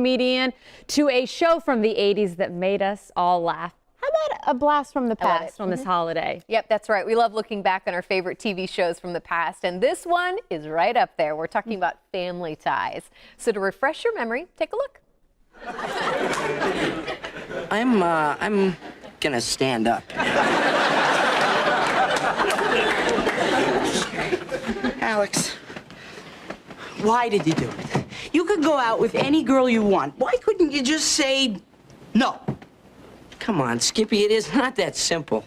comedian to a show from the 80s that made us all laugh. How about a blast from the past on this holiday? Yep, that's right. We love looking back on our favorite TV shows from the past, and this one is right up there. We're talking about Family Ties. So to refresh your memory, take a look. I'm gonna stand up. Alex, why did you do it? You could go out with any girl you want. Why couldn't you just say no? Come on, Skippy, it is not that simple.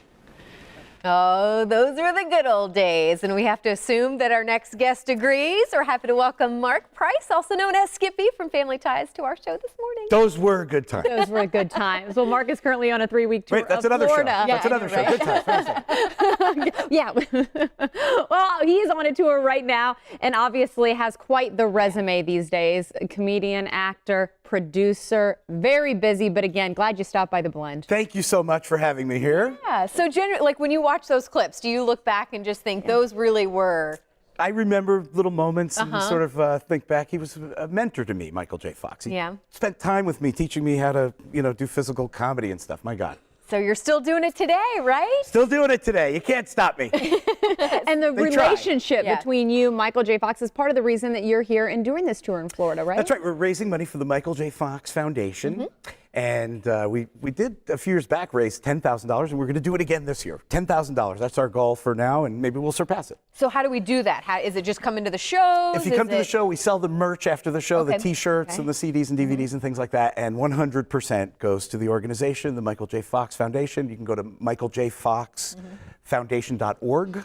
Oh, those are the good old days, and we have to assume that our next guest agrees. We're happy to welcome Marc Price, also known as Skippy from Family Ties, to our show this morning. Those were good times. Those were good times. Well, Marc is currently on a 3-week tour Wait, that's of another Florida. show. That's another show. Good times. Yeah. Well, he's on a tour right now and obviously has quite the resume these days. A comedian, actor, producer, very busy, but again, glad you stopped by the Blend. Thank you so much for having me here. Yeah, so generally, like when you watch those clips, do you look back and just think those really were? I remember little moments and sort of think back. He was a mentor to me, Michael J. Fox. He spent time with me teaching me how to, do physical comedy and stuff. My God. So you're still doing it today, right? Still doing it today. You can't stop me. And the relationship between you, Michael J. Fox, is part of the reason that you're here and doing this tour in Florida, right? That's right. We're raising money for the Michael J. Fox Foundation. And we did a few years back raise $10,000, and we're going to do it again this year. $10,000. That's our goal for now, and maybe we'll surpass it. So how do we do that? How, is it just coming to the shows? If you come to the show, we sell the merch after the show, the T-shirts and the CDs and DVDs and things like that, and 100% goes to the organization, the Michael J. Fox Foundation. You can go to michaelJfoxfoundation.org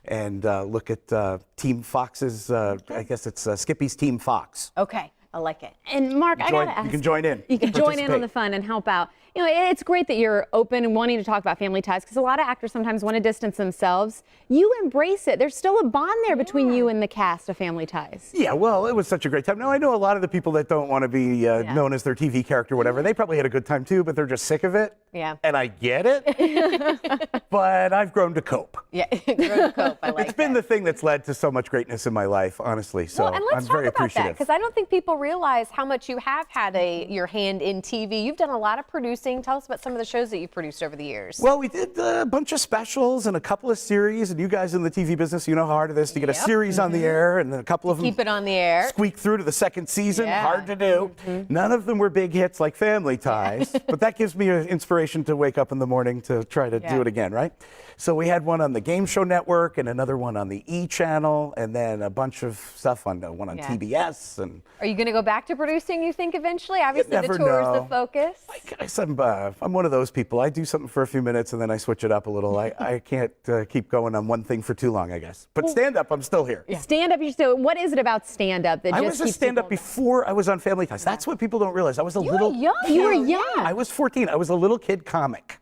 and look at Team Fox's, I guess it's Skippy's Team Fox. Okay. I like it. And Marc, I gotta ask, you can join in. You can join in on the fun and help out. It's great that you're open and wanting to talk about Family Ties because a lot of actors sometimes want to distance themselves. You embrace it. There's still a bond there between you and the cast of Family Ties. Yeah, well, it was such a great time. Now, I know a lot of the people that don't want to be known as their TV character or whatever. They probably had a good time too, but they're just sick of it. Yeah. And I get it. But I've grown to cope. Yeah, grown to cope. I like It's been the thing that's led to so much greatness in my life, honestly. So and let's I'm very talk about appreciative. because I don't think people realize how much you have had your hand in TV. You've done a lot of producing. Tell us about some of the shows that you've produced over the years. Well, we did a bunch of specials and a couple of series, and you guys in the TV business, you know how hard it is to get a series on the air, and then a couple of them keep it on the air. Squeak through to the second season. Hard to do. None of them were big hits like Family Ties, but that gives me an inspiration to wake up in the morning to try to do it again, right? So we had one on the Game Show Network and another one on the E! Channel, and then a bunch of stuff on one on TBS. And are you going to go back to producing, you think, eventually? Obviously, the never tour is know. the focus. I guess I'm one of those people. I do something for a few minutes and then I switch it up a little. I can't keep going on one thing for too long, I guess. But stand-up, I'm still here. Stand-up, you're still. What is it about stand-up that I just was a stand-up before I was on Family Ties. That's what people don't realize. I was a little young. You were young. I was 14. I was a little kid comic.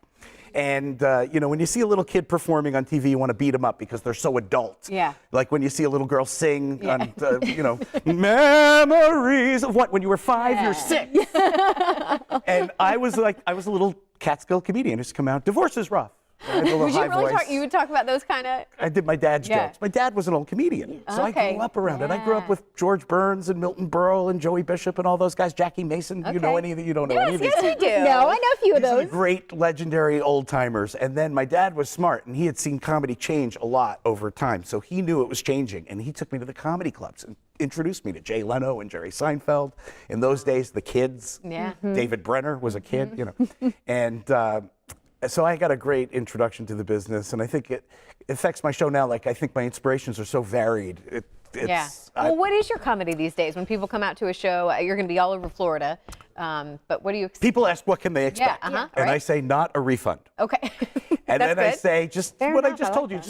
And, when you see a little kid performing on TV, you want to beat them up because they're so adult. Yeah. Like when you see a little girl sing on, memories of what? When you were 5, you're 6. And I was a little Catskill comedian who's come out. Divorce is rough. I had a little Would you high really voice. you would talk about those kind of? I did my dad's jokes. My dad was an old comedian, so I grew up around it. I grew up with George Burns and Milton Berle and Joey Bishop and all those guys. Jackie Mason. You know any of you don't know any of these? Yes, we do. No, I know a few of These are those. the great legendary old timers. And then my dad was smart, and he had seen comedy change a lot over time, so he knew it was changing, and he took me to the comedy clubs and introduced me to Jay Leno and Jerry Seinfeld. In those days, the kids. Yeah. David Brenner was a kid, and. So I got a great introduction to the business, and I think it affects my show now. Like, I think my inspirations are so varied. Well, what is your comedy these days? When people come out to a show, you're going to be all over Florida. But what do you expect? People ask, what can they expect? And I say, not a refund. Okay. And then I say, just what I just told you.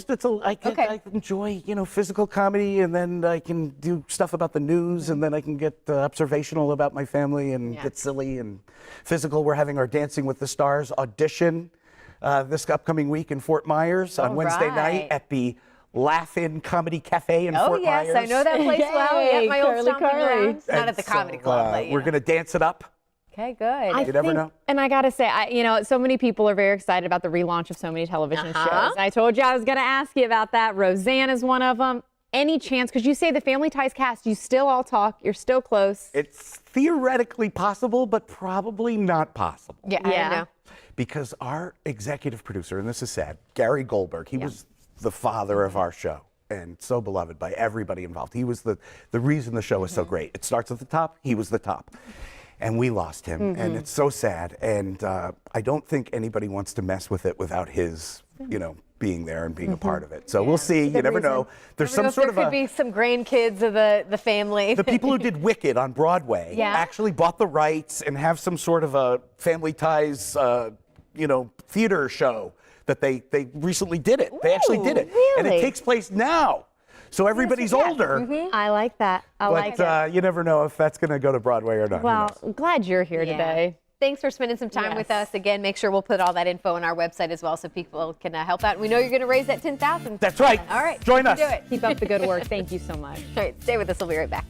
I I enjoy, physical comedy, and then I can do stuff about the news, and then I can get observational about my family and get silly and physical. We're having our Dancing with the Stars audition this upcoming week in Fort Myers on Wednesday night at the Laugh-In Comedy Cafe in Fort Myers. Oh, yes, I know that place well. Yeah, my old stomping grounds. Not And at the comedy club, but we're going to dance it up. Okay, good. You never know. And I got to say, so many people are very excited about the relaunch of so many television shows. I told you I was going to ask you about that. Roseanne is one of them. any chance, because you say the Family Ties cast, you still all talk, you're still close. It's theoretically possible, but probably not possible. Yeah, I Yeah. know. Because our executive producer, and this is sad, Gary Goldberg, he was the father of our show and so beloved by everybody involved. He was the reason the show is so great. It starts at the top, he was the top. And we lost him, and it's so sad. And I don't think anybody wants to mess with it without his, being there and being a part of it. So we'll see. You never know. There's some sort of there could be some grandkids of the family. the people who did Wicked on Broadway Yeah. actually bought the rights and have some sort of a Family Ties, theater show that they recently did it. They actually did it, and it really? takes place now. So everybody's older, I like that. I like it. but you never know if that's going to go to Broadway or not. Who Well, knows? I'm glad you're here Yeah. today. Thanks for spending some time with Yes. us. Again, make sure we'll put all that info on our website as well so people can help out. And we know you're going to raise that 10,000. That's right. All right. Join you us. can Do it. Keep up the good work. Thank you so much. All right, stay with us. We'll be right back.